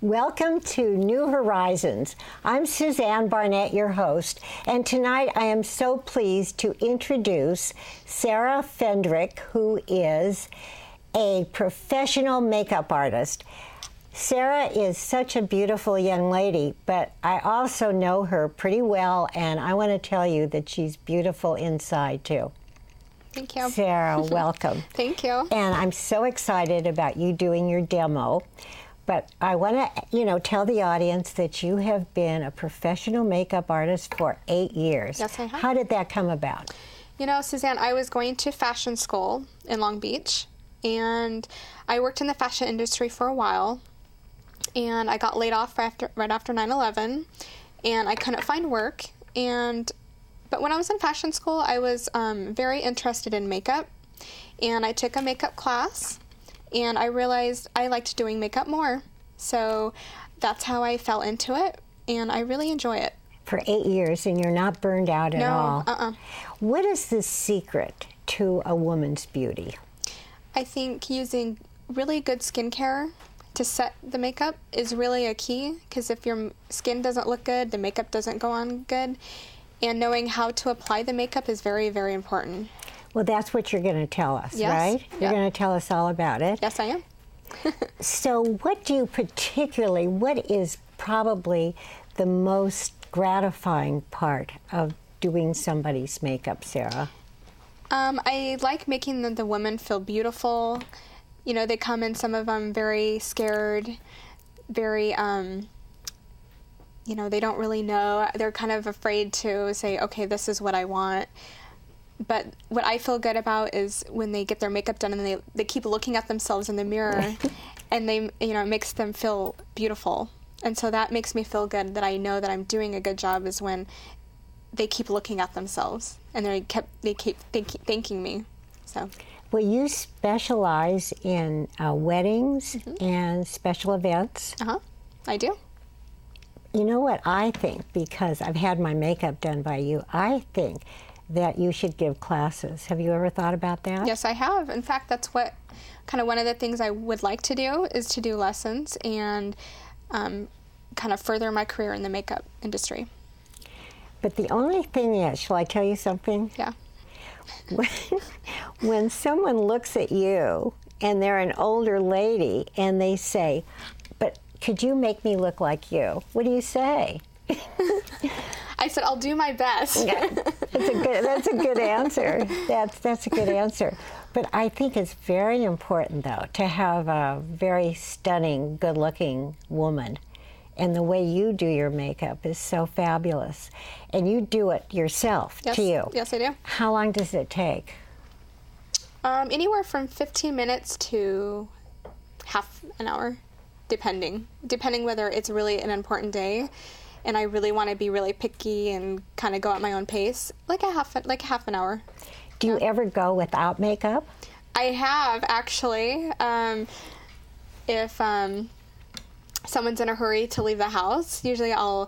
Welcome to New Horizons. I'm Suzanne Barnett, your host, and tonight I am so pleased to introduce Sarah Fendrich, who is a professional makeup artist. Sarah is such a beautiful young lady, but I also know her pretty well, and I want to tell you that she's beautiful inside, too. Thank you. Sarah, welcome. Thank you. And I'm so excited about you doing your demo. But I want to, tell the audience that you have been a professional makeup artist for 8 years. Yes, I have. How did that come about? You know, Suzanne, I was going to fashion school in Long Beach, and I worked in the fashion industry for a while, and I got laid off right after 9/11, and I couldn't find work. But when I was in fashion school, I was very interested in makeup, and I took a makeup class. And I realized I liked doing makeup more. So that's how I fell into it, and I really enjoy it. For 8 years, and you're not burned out at all. No, What is the secret to a woman's beauty? I think using really good skincare to set the makeup is really a key, because if your skin doesn't look good, the makeup doesn't go on good. And knowing how to apply the makeup is very, very important. Well, that's what you're going to tell us, Yes. right? Yep. You're going to tell us all about it. Yes, I am. So what is probably the most gratifying part of doing somebody's makeup, Sarah? I like making the women feel beautiful. You know, they come in, some of them very scared, very, they don't really know. They're kind of afraid to say, okay, this is what I want. But what I feel good about is when they get their makeup done and they keep looking at themselves in the mirror and it makes them feel beautiful. And so that makes me feel good, that I know that I'm doing a good job, is when they keep looking at themselves and they keep thanking me. So. Well, you specialize in weddings and special events. I do. You know what I think, because I've had my makeup done by you, I think that you should give classes. Have you ever thought about that? Yes, I have. In fact, that's one of the things I would like to do, is to do lessons and kind of further my career in the makeup industry. But the only thing is, shall I tell you something? Yeah. When someone looks at you and they're an older lady and they say, but could you make me look like you? What do you say? I said, I'll do my best. Yeah. That's a good answer. That's a good answer. But I think it's very important, though, to have a very stunning, good-looking woman. And the way you do your makeup is so fabulous. And you do it yourself, Yes. to you. Yes, I do. How long does it take? Anywhere from 15 minutes to half an hour, depending whether it's really an important day and I really want to be really picky and kind of go at my own pace, like half an hour. Do you ever go without makeup? I have, actually. If someone's in a hurry to leave the house, usually I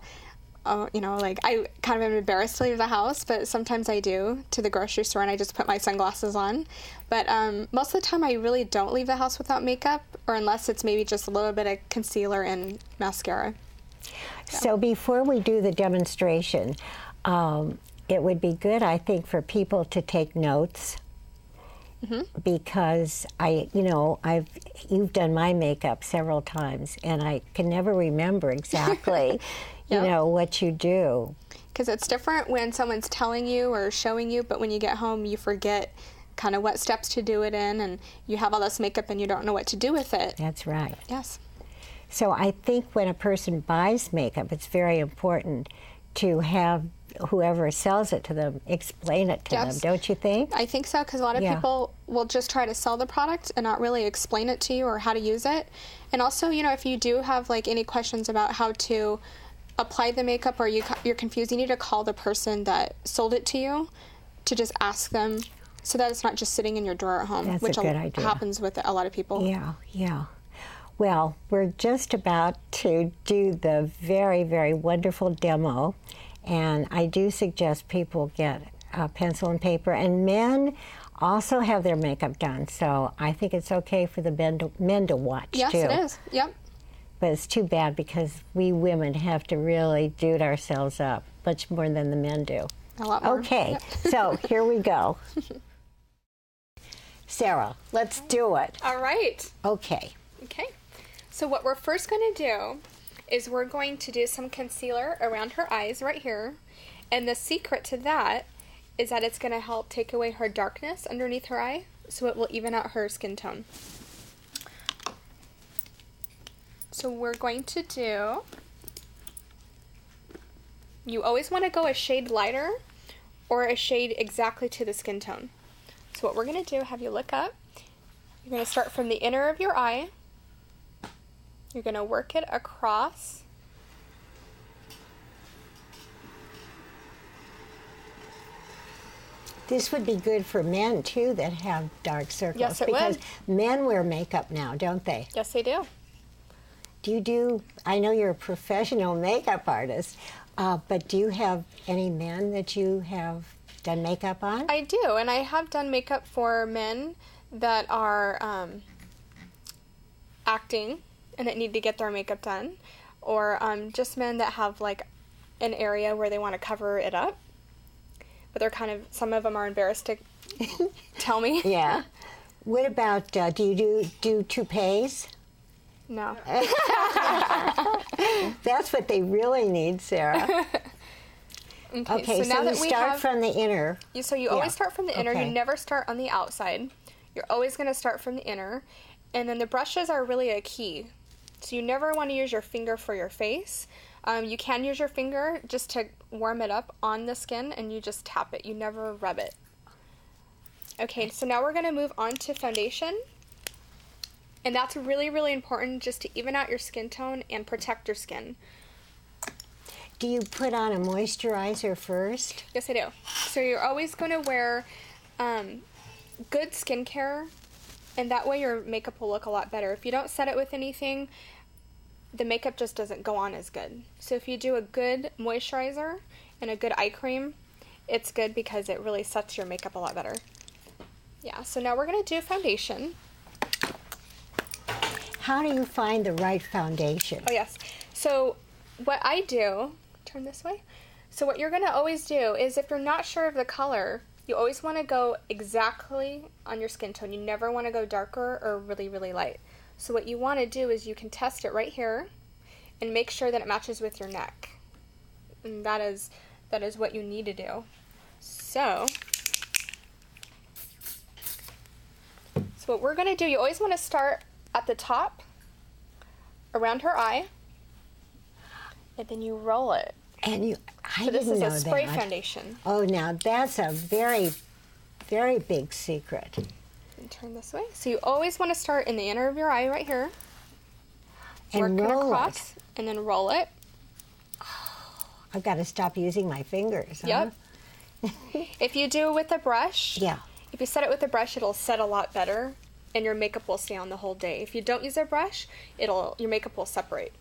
kind of am embarrassed to leave the house, but sometimes I do, to the grocery store, and I just put my sunglasses on. But most of the time I really don't leave the house without makeup, or unless it's maybe just a little bit of concealer and mascara. So before we do the demonstration, it would be good, I think, for people to take notes, because you've done my makeup several times, and I can never remember exactly, what you do. Because it's different when someone's telling you or showing you, but when you get home, you forget kind of what steps to do it in, and you have all this makeup and you don't know what to do with it. That's right. Yes. So I think when a person buys makeup, it's very important to have whoever sells it to them explain it to them, don't you think? I think so, because a lot of people will just try to sell the product and not really explain it to you or how to use it. And also, if you do have any questions about how to apply the makeup, or you're confused, you need to call the person that sold it to you to just ask them, so that it's not just sitting in your drawer at home. That's which a good idea. Happens with a lot of people. Yeah. Well, we're just about to do the very, very wonderful demo, and I do suggest people get a pencil and paper, and men also have their makeup done, so I think it's okay for the men to watch, yes, too. Yes, it is. Yep. But it's too bad because we women have to really dude ourselves up much more than the men do. A lot more. Okay, Yep. so here we go. Sarah, let's do it. All right. Okay. Okay. So what we're first going to do is we're going to do some concealer around her eyes right here. And the secret to that is that it's going to help take away her darkness underneath her eye, so it will even out her skin tone. So we're going to do, you always want to go a shade lighter or a shade exactly to the skin tone. So what we're going to do, have you look up. You're going to start from the inner of your eye. You're going to work it across. This would be good for men, too, that have dark circles. Yes, it because would. men wear makeup now, don't they? Yes, they do. I know you're a professional makeup artist, but do you have any men that you have done makeup on? I do, and I have done makeup for men that are acting and that need to get their makeup done, or just men that have like an area where they want to cover it up, but they're some of them are embarrassed to tell me. Yeah. What about, do you do toupees? No. That's what they really need, Sarah. Okay, so now you that we start have, from the inner. You always start from the inner. Okay. You never start on the outside. You're always going to start from the inner. And then the brushes are really a key. So you never want to use your finger for your face. You can use your finger just to warm it up on the skin, and you just tap it. You never rub it. Okay, so now we're going to move on to foundation. And that's really, really important just to even out your skin tone and protect your skin. Do you put on a moisturizer first? Yes, I do. So you're always going to wear good skincare, and that way your makeup will look a lot better. If you don't set it with anything, the makeup just doesn't go on as good. So if you do a good moisturizer and a good eye cream, it's good because it really sets your makeup a lot better. Yeah, so now we're going to do foundation. How do you find the right foundation? Oh, yes. So what I do, turn this way. So what you're going to always do is if you're not sure of the color, you always want to go exactly on your skin tone. You never want to go darker or really, really light. So what you want to do is you can test it right here and make sure that it matches with your neck. And that is what you need to do. So what we're going to do, you always want to start at the top, around her eye, and then you roll it. And I So this didn't is know a spray that. foundation. Oh, now that's a very, very big secret. And turn this way. So you always want to start in the inner of your eye right here. And work it roll across, it. and then roll it. I've got to stop using my fingers. Huh? Yep. If you do it with a brush, Yeah. if you set it with a brush, it'll set a lot better, and your makeup will stay on the whole day. If you don't use a brush, your makeup will separate.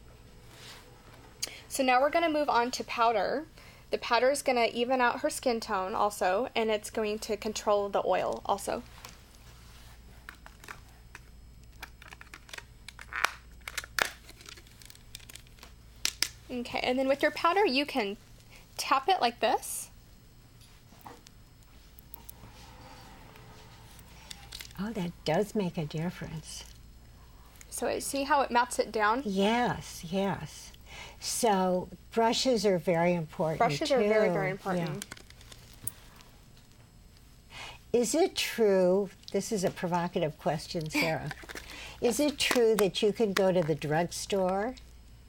So now we're going to move on to powder. The powder is going to even out her skin tone also, and it's going to control the oil also. Okay, and then with your powder, you can tap it like this. Oh, that does make a difference. So see how it mats it down? Yes, yes. So brushes are very important. Brushes too. are very, very important. Yeah. Is it true, this is a provocative question, Sarah, is it true that you can go to the drugstore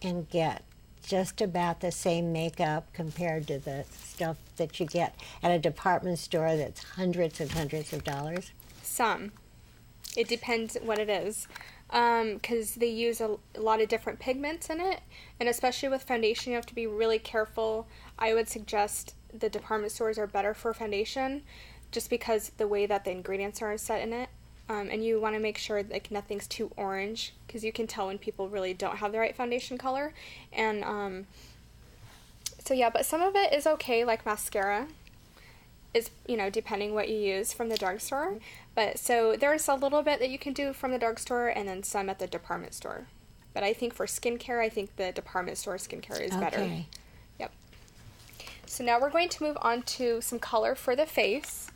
and get just about the same makeup compared to the stuff that you get at a department store that's hundreds and hundreds of dollars? Some. It depends what it is. Because they use a lot of different pigments in it, and especially with foundation, you have to be really careful. I would suggest the department stores are better for foundation, just because the way that the ingredients are set in it, and you want to make sure like nothing's too orange, because you can tell when people really don't have the right foundation color, and so yeah. But some of it is okay, like mascara. Is, depending what you use from the drugstore. But so there's a little bit that you can do from the drugstore and then some at the department store. But I think for skincare, I think the department store skincare is better. Okay. Yep. So now we're going to move on to some color for the face.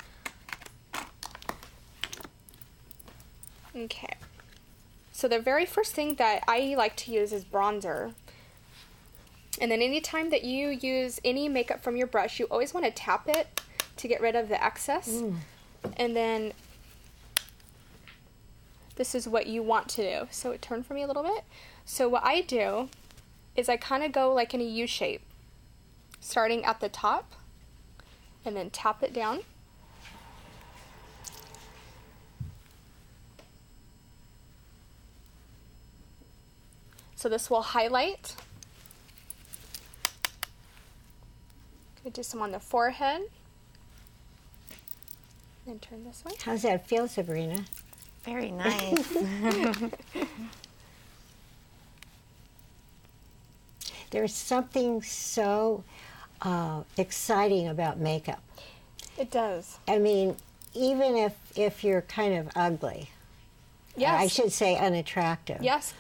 Okay. So the very first thing that I like to use is bronzer. And then anytime that you use any makeup from your brush, you always want to tap it to get rid of the excess. And then this is what you want to do. So turn for me a little bit. So what I do is I kind of go like in a U shape, starting at the top and then tap it down. So this will highlight. Could do some on the forehead. And turn this way. How's that feel, Sabrina? Very nice. There's something so exciting about makeup. It does. I mean, even if you're kind of ugly, Yes. I should say unattractive. Yes.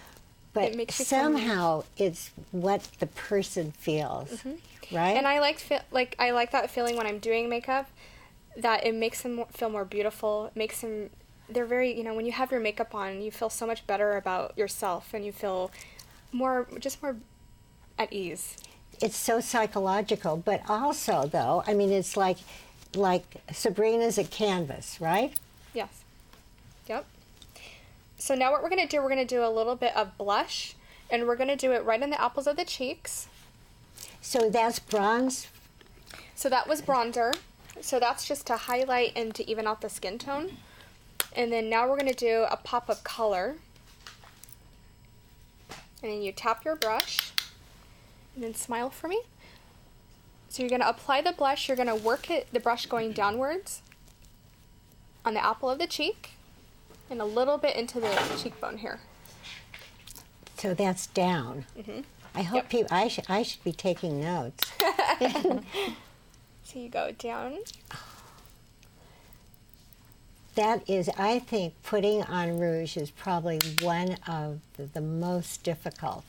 But It makes you feel somehow it's what the person feels, right? And I I like that feeling when I'm doing makeup, that it makes them feel more beautiful. It makes them, they're very, when you have your makeup on, you feel so much better about yourself and you feel more at ease. It's so psychological, but also though, I mean, it's like Sabrina's a canvas, right? Yes. Yep. So now what we're going to do a little bit of blush, and we're going to do it right in the apples of the cheeks. So that's bronze. So that was bronzer. So that's just to highlight and to even out the skin tone. And then now we're going to do a pop of color. And then you tap your brush, and then smile for me. So you're going to apply the blush, you're going to work the brush going downwards on the apple of the cheek, and a little bit into the cheekbone here. So that's down. I hope people. I should be taking notes. So you go down. That is, I think, putting on rouge is probably one of the most difficult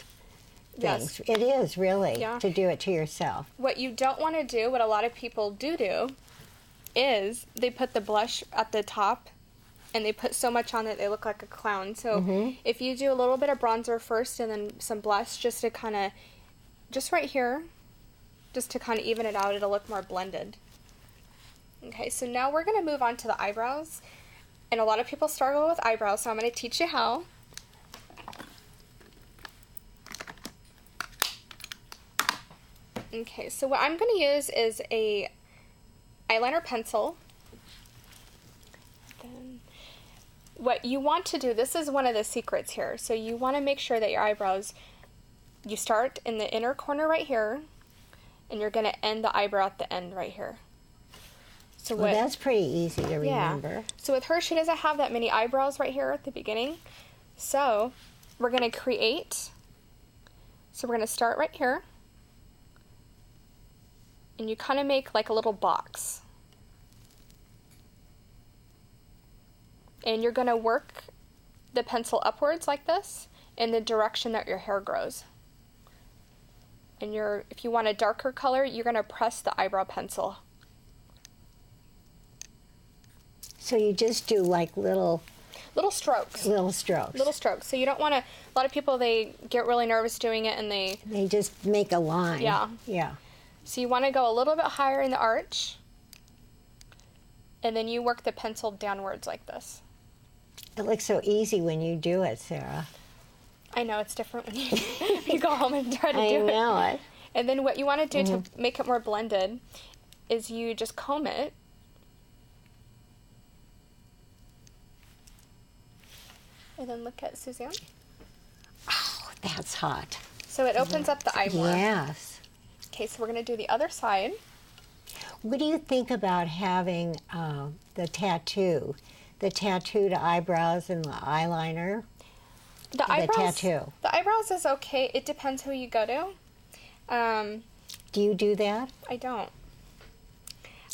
things. Yes. It is really Yeah. to do it to yourself. What you don't want to do, what a lot of people do, is they put the blush at the top and they put so much on that they look like a clown. So if you do a little bit of bronzer first and then some blush just to kind of, just right here, just to kind of even it out, it'll look more blended. Okay, so now we're going to move on to the eyebrows. And a lot of people struggle with eyebrows, so I'm going to teach you how. Okay, so what I'm going to use is a eyeliner pencil. Then what you want to do, this is one of the secrets here. So you want to make sure that your eyebrows, you start in the inner corner right here, and you're going to end the eyebrow at the end right here. So Well, that's pretty easy to remember. So with her, she doesn't have that many eyebrows right here at the beginning. So we're going to create, so we're going to start right here. And you kind of make like a little box. And you're going to work the pencil upwards like this in the direction that your hair grows. And if you want a darker color, you're going to press the eyebrow pencil. So you just do like little strokes. Little strokes. Little strokes. So you don't want to, a lot of people, they get really nervous doing it and they just make a line. Yeah. Yeah. So you want to go a little bit higher in the arch, and then you work the pencil downwards like this. It looks so easy when you do it, Sarah. I know, it's different when you go home and try to do it. I know it. And then what you want to do to make it more blended is you just comb it. And then look at Suzanne. Oh, that's hot. So it opens up the eye more. Yes. Okay, so we're going to do the other side. What do you think about having the tattooed eyebrows and the eyeliner? The eyebrows, tattoo. The eyebrows is okay. It depends who you go to. Do you do that? I don't.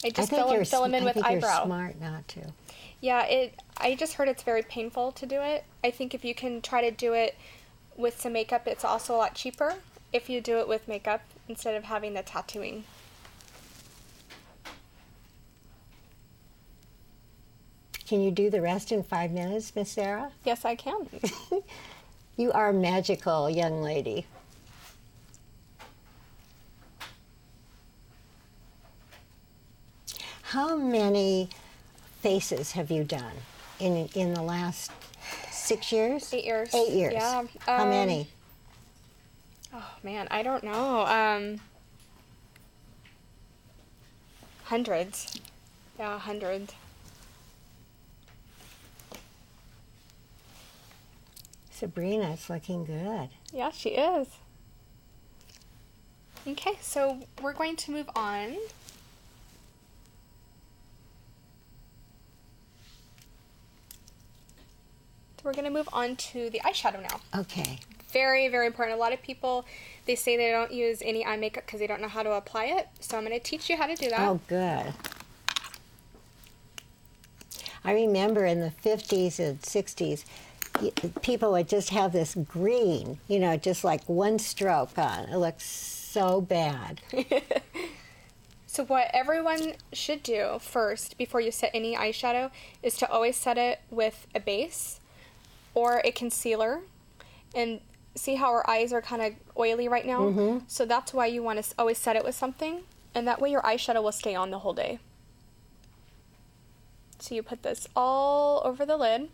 I just I think fill them in with eyebrow. You're smart not to. Yeah, I just heard it's very painful to do it. I think if you can try to do it with some makeup, it's also a lot cheaper if you do it with makeup instead of having the tattooing. Can you do the rest in 5 minutes, Miss Sarah? Yes, I can. You are a magical young lady. How many faces have you done in the last 6 years? 8 years. 8 years. Yeah. How many? Oh man, I don't know. Hundreds. Yeah, 100. Sabrina's looking good. Yeah, she is. Okay, so we're going to move on. So we're going to move on to the eyeshadow now. Okay. Very, very important. A lot of people, they say they don't use any eye makeup because they don't know how to apply it. So I'm going to teach you how to do that. Oh, good. I remember in the 50s and 60s, people would just have this green, just like one stroke on. It looks so bad. So what everyone should do first, before you set any eyeshadow, is to always set it with a base or a concealer. And see how our eyes are kind of oily right now? Mm-hmm. So that's why you want to always set it with something. And that way your eyeshadow will stay on the whole day. So you put this all over the lid.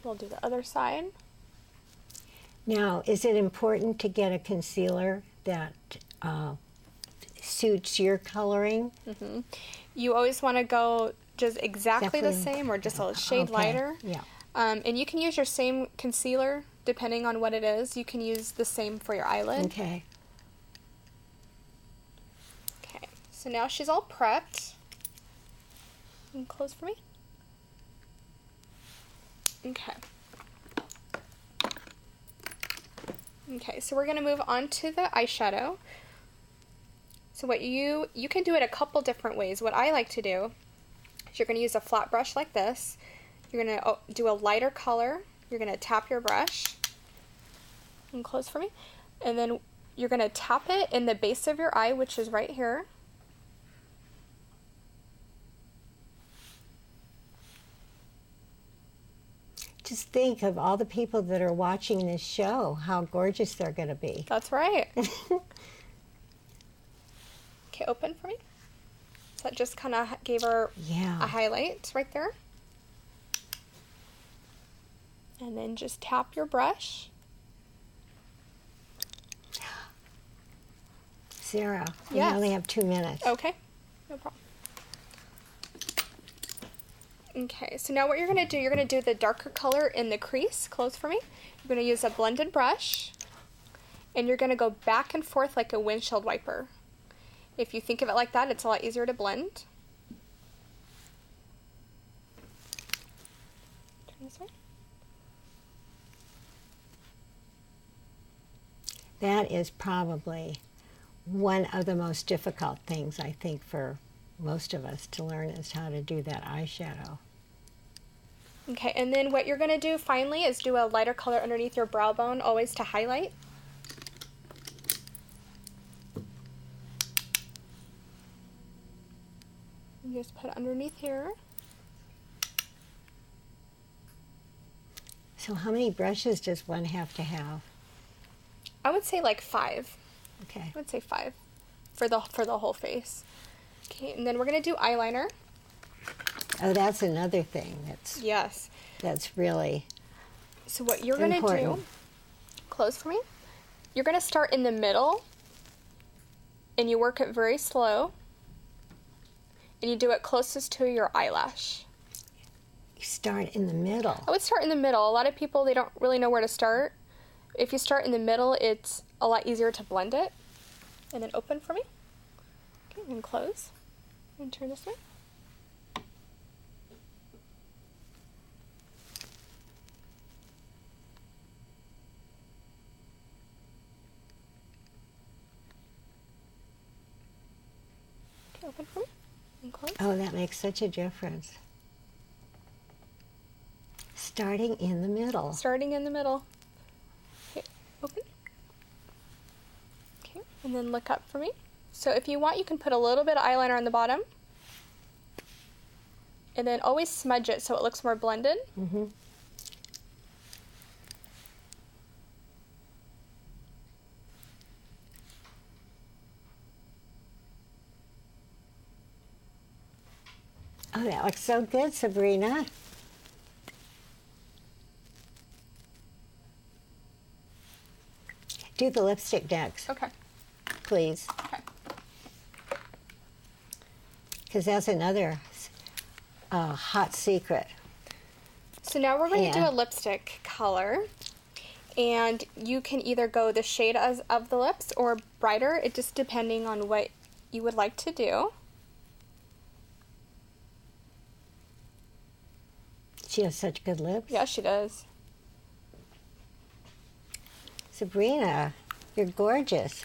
We'll do the other side. Now, is it important to get a concealer that suits your coloring? Mm-hmm. You always want to go just exactly the same or just a shade lighter. Yeah. And you can use your same concealer depending on what it is. You can use the same for your eyelid. Okay. Okay, so now she's all prepped. And close for me. Okay. Okay, so we're going to move on to the eyeshadow. So what you can do it a couple different ways. What I like to do is you're going to use a flat brush like this. You're going to do a lighter color. You're going to tap your brush. And close for me. And then you're going to tap it in the base of your eye, which is right here. Just think of all the people that are watching this show, how gorgeous they're going to be. That's right. Okay, open for me. So that just kind of gave her a highlight right there. And then just tap your brush. Sarah, we Yes. only have 2 minutes. Okay, no problem. Okay, so now what you're going to do, you're going to do the darker color in the crease. Close for me. You're going to use a blended brush, and you're going to go back and forth like a windshield wiper. If you think of it like that, it's a lot easier to blend. Turn this way. That is probably one of the most difficult things, I think, for most of us to learn is how to do that eyeshadow. Okay, and then what you're going to do finally is do a lighter color underneath your brow bone, always to highlight. And just put it underneath here. So how many brushes does one have to have? I would say like 5. Okay. I would say 5 for the whole face. Okay, and then we're going to do eyeliner. Oh, that's another thing Yes. that's really So what you're going to do, close for me, you're going to start in the middle, and you work it very slow, and you do it closest to your eyelash. You start in the middle. I would start in the middle. A lot of people, they don't really know where to start. If you start in the middle, it's a lot easier to blend it. And then open for me. Okay, and close. And turn this way. Okay, open for me. Oh, that makes such a difference. Starting in the middle. Starting in the middle. Okay, open. Okay, and then look up for me. So if you want, you can put a little bit of eyeliner on the bottom. And then always smudge it so it looks more blended. Mm-hmm. Oh, that looks so good, Sabrina. Do the lipstick next. Okay. Please. Okay. Because that's another hot secret. So now we're going to do a lipstick color. And you can either go the shade of the lips or brighter, it just depending on what you would like to do. She has such good lips. Yeah, she does. Sabrina, you're gorgeous.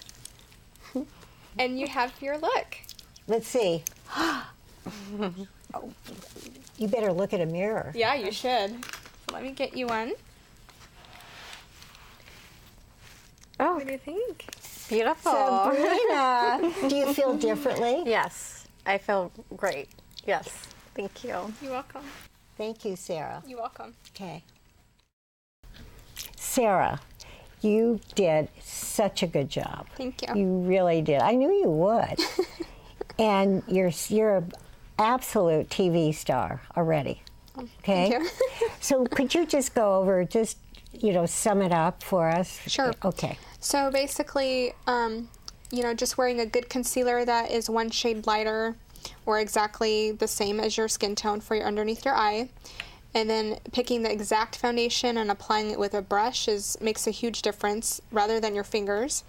And you have your look. Let's see. Oh, you better look at a mirror. Yeah, you should. So let me get you one. Oh, What do you think? beautiful. Sabrina, do you feel differently? Yes, I feel great. Yes, thank you. You're welcome. Thank you, Sarah. You're welcome. Okay. Sarah, you did such a good job. Thank you. You really did. I knew you would. And you're an absolute TV star already. Okay? Thank you. So could you just go over, sum it up for us? Sure. Okay. So basically, just wearing a good concealer that is one shade lighter or exactly the same as your skin tone for your underneath your eye. And then picking the exact foundation and applying it with a brush makes a huge difference rather than your fingers.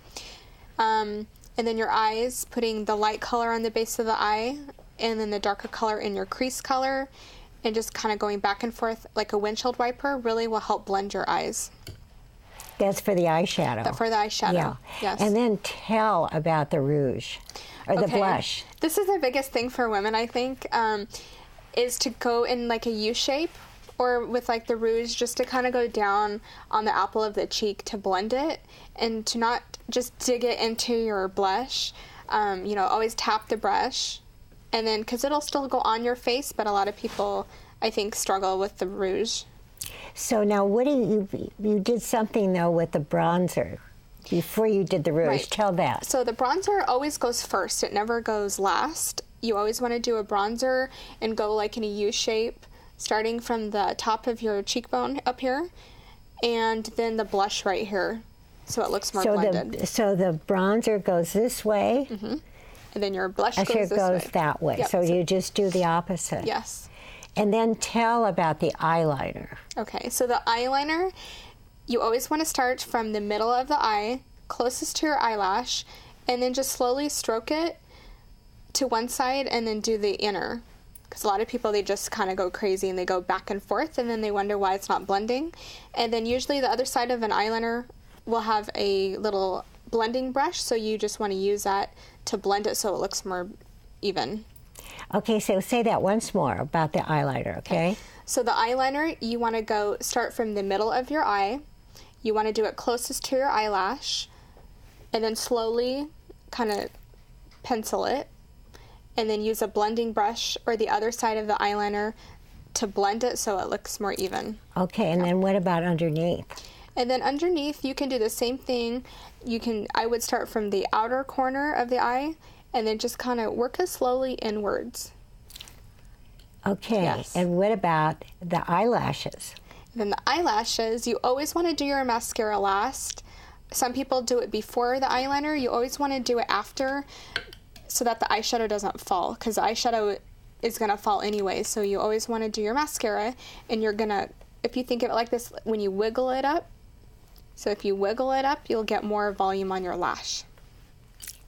And then your eyes, putting the light color on the base of the eye and then the darker color in your crease color, and just kind of going back and forth like a windshield wiper really will help blend your eyes. That's for the eyeshadow. For the eyeshadow, Yeah. yes. And then tell about the rouge or the blush. This is the biggest thing for women, I think, is to go in like a U shape or with like the rouge, just to kind of go down on the apple of the cheek to blend it and to not just dig it into your blush. Always tap the brush, and then because it'll still go on your face, but a lot of people, I think, struggle with the rouge. So now you did something though with the bronzer before you did the rouge. Right. Tell that. So the bronzer always goes first. It never goes last. You always want to do a bronzer and go like in a U shape, starting from the top of your cheekbone up here, and then the blush right here, so it looks more blended. So the bronzer goes this way. Mm-hmm. And then your blush goes It this goes way. that way. Yep. So you just do the opposite. Yes. And then tell about the eyeliner. Okay, so the eyeliner, you always want to start from the middle of the eye, closest to your eyelash, and then just slowly stroke it to one side and then do the inner. Because a lot of people, they just kind of go crazy and they go back and forth and then they wonder why it's not blending. And then usually the other side of an eyeliner will have a little blending brush, so you just want to use that to blend it so it looks more even. Okay, so say that once more about the eyeliner, okay? So the eyeliner, you want to start from the middle of your eye. You want to do it closest to your eyelash, and then slowly kind of pencil it, and then use a blending brush or the other side of the eyeliner to blend it so it looks more even. Okay, and then what about underneath? And then underneath, you can do the same thing. I would start from the outer corner of the eye, and then just kind of work it slowly inwards. Okay, Yes. and what about the eyelashes? Then the eyelashes, you always want to do your mascara last. Some people do it before the eyeliner. You always want to do it after so that the eyeshadow doesn't fall, because the eyeshadow is going to fall anyway. So you always want to do your mascara, and you're going to, if you think of it like this, when you wiggle it up, so if you wiggle it up, you'll get more volume on your lash.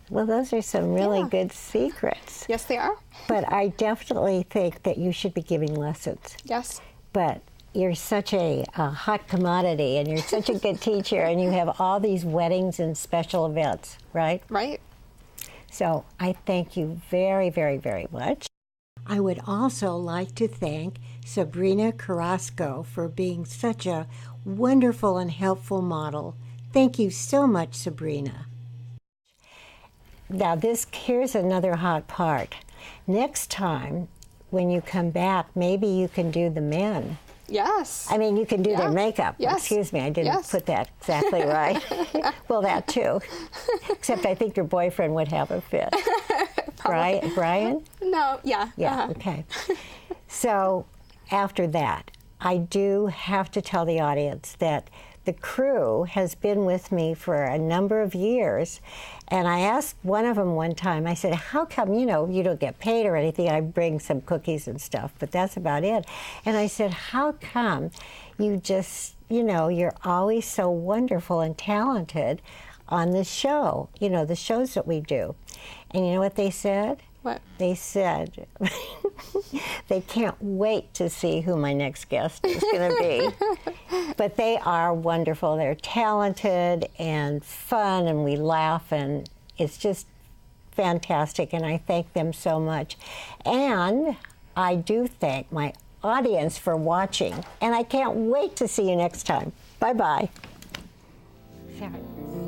Well, those are some really Yeah. good secrets. Yes, they are. But I definitely think that you should be giving lessons. Yes. But you're such a hot commodity, and you're such a good teacher, and you have all these weddings and special events, right? Right. So I thank you very, very, very much. I would also like to thank Sabrina Carrasco for being such a wonderful and helpful model. Thank you so much, Sabrina. Now here's another hot part. Next time, when you come back, maybe you can do the men. Yes. I mean, you can do their makeup. Yes. Excuse me, I didn't put that exactly right. Well, that too. Except I think your boyfriend would have a fit. Brian? No, yeah. Yeah, okay. So after that, I do have to tell the audience that the crew has been with me for a number of years, and I asked one of them one time, I said, how come, you don't get paid or anything? I bring some cookies and stuff, but that's about it. And I said, how come you just, you're always so wonderful and talented on this show, the shows that we do? And you know what they said? What? They said they can't wait to see who my next guest is going to be. But they are wonderful. They're talented and fun, and we laugh, and it's just fantastic, and I thank them so much. And I do thank my audience for watching, and I can't wait to see you next time. Bye-bye. Sarah.